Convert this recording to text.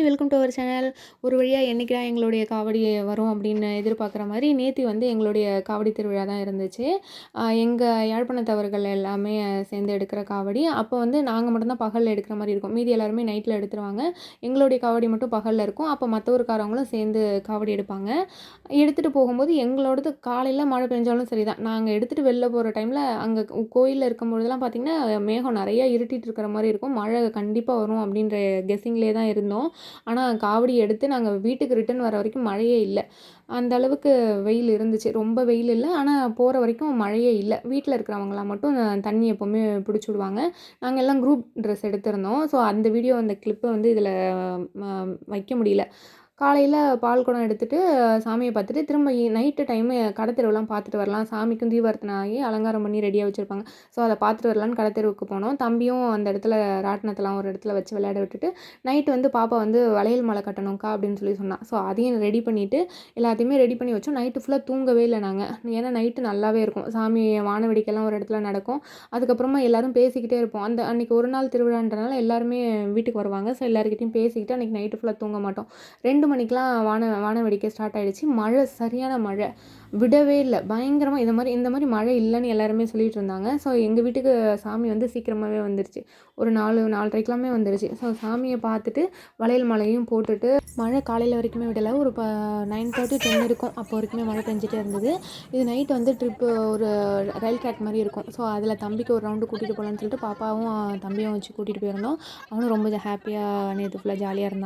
Welcome to our channel. ஒரு வழியாக என்றைக்குடா எங்களுடைய காவடி வரும் அப்படின்னு எதிர்பார்க்குற மாதிரி நேற்று வந்து எங்களுடைய காவடி திருவிழா தான் இருந்துச்சு. எங்கள் யாழ்ப்பாணத்தவர்கள் எல்லாமே சேர்ந்து எடுக்கிற காவடி. அப்போ வந்து நாங்கள் மட்டும்தான் பகலில் எடுக்கிற மாதிரி இருக்கும். மீதி எல்லாருமே நைட்டில் எடுத்துருவாங்க. எங்களுடைய காவடி மட்டும் பகலில் இருக்கும். அப்போ மற்ற ஊருக்காரவங்களும் சேர்ந்து காவடி எடுப்பாங்க. எடுத்துகிட்டு போகும்போது எங்களோடது காலையில் மழை பெஞ்சாலும் சரி தான், நாங்கள் எடுத்துகிட்டு வெளில போகிற டைமில் அங்கே கோயிலில் இருக்கும்பொழுதெல்லாம் பார்த்திங்கன்னா மேகம் நிறையா இருட்டிகிட்டு இருக்கிற மாதிரி இருக்கும். மழை கண்டிப்பாக வரும் அப்படின்ற கெஸ்ஸிங்லேயே தான் இருந்தோம். ஆனால் காவடி எடுத்து நாங்கள் வீட்டுக்கு ரிட்டர்ன் வர வரைக்கும் மழையே இல்லை. அந்த அளவுக்கு வெயில் இருந்துச்சு. ரொம்ப வெயில் இல்லை, ஆனால் போகிற வரைக்கும் மழையே இல்லை. வீட்டில் இருக்கிறவங்களாம் மட்டும் தண்ணி எப்போவுமே பிடிச்சி விடுவாங்க. நாங்கள் எல்லாம் குரூப் ட்ரெஸ் எடுத்திருந்தோம். ஸோ அந்த வீடியோ அந்த கிளிப்பை வந்து இதில் வைக்க முடியல. காலையில் பால் குடம் எடுத்துகிட்டு சாமியை பார்த்துட்டு திரும்ப நைட்டு டைமு கடத்தெருவெலாம் பார்த்துட்டு வரலாம். சாமிக்கும் தீபார்த்தனை ஆகி அலங்காரம் பண்ணி ரெடியாக வச்சுருப்பாங்க. ஸோ அதை பார்த்துட்டு வரலான்னு கடத்தெருவுக்கு போனோம். தம்பியும் அந்த இடத்துல ராட்டினத்தெல்லாம் ஒரு இடத்துல வச்சு விளையாட விட்டுட்டு, நைட்டு வந்து பாப்பா வந்து வளையல் மாலை கட்டணும்க்கா அப்படின்னு சொல்லி சொன்னான். ஸோ அதையும் ரெடி பண்ணிவிட்டு எல்லாத்தையுமே ரெடி பண்ணி வச்சோம். நைட்டு ஃபுல்லாக தூங்கவே இல்லை நாங்கள். ஏன்னா நைட்டு நல்லாவே இருக்கும். சாமி வான வேடிக்கைலாம் ஒரு இடத்துல நடக்கும். அதுக்கப்புறமா எல்லோரும் பேசிக்கிட்டே இருப்போம். அன்றைக்கி ஒரு நாள் திருவிழான்றனால எல்லாருமே வீட்டுக்கு வருவாங்க. ஸோ எல்லாருக்கிட்டையும் பேசிக்கிட்டு அன்றைக்கி நைட்டு ஃபுல்லாக தூங்க மாட்டோம். 2 மணிக்கெலாம் வான வேடிக்கை ஸ்டார்ட் ஆகிடுச்சு. மழை, சரியான மழை, விடவே இல்லை. பயங்கரமாக இந்த மாதிரி மழை இல்லைன்னு எல்லாருமே சொல்லிகிட்டு இருந்தாங்க. ஸோ எங்கள் வீட்டுக்கு சாமி வந்து சீக்கிரமாகவே வந்துருச்சு. ஒரு 4:30க்கெல்லாமே வந்துருச்சு. ஸோ சாமியை பார்த்துட்டு வளையல் மாலையும் போட்டுட்டு, மழை காலையில் வரைக்குமே விடலை. ஒரு 9:30 10 இருக்கும். அப்போ வரைக்குமே மழை பெஞ்சிட்டே இருந்தது. இது நைட்டு வந்து ட்ரிப்பு ஒரு ரயில் ட்ராக் மாதிரி இருக்கும். ஸோ அதில் தம்பிக்கு ஒரு ரவுண்டு கூட்டிகிட்டு போகலான்னு சொல்லிட்டு பாப்பாவும் தம்பியும் வச்சு கூட்டிகிட்டு போயிருந்தோம். அவனும் ரொம்ப ஹாப்பியாக நேற்று ஃபுல்லாக ஜாலியாக இருந்தான்.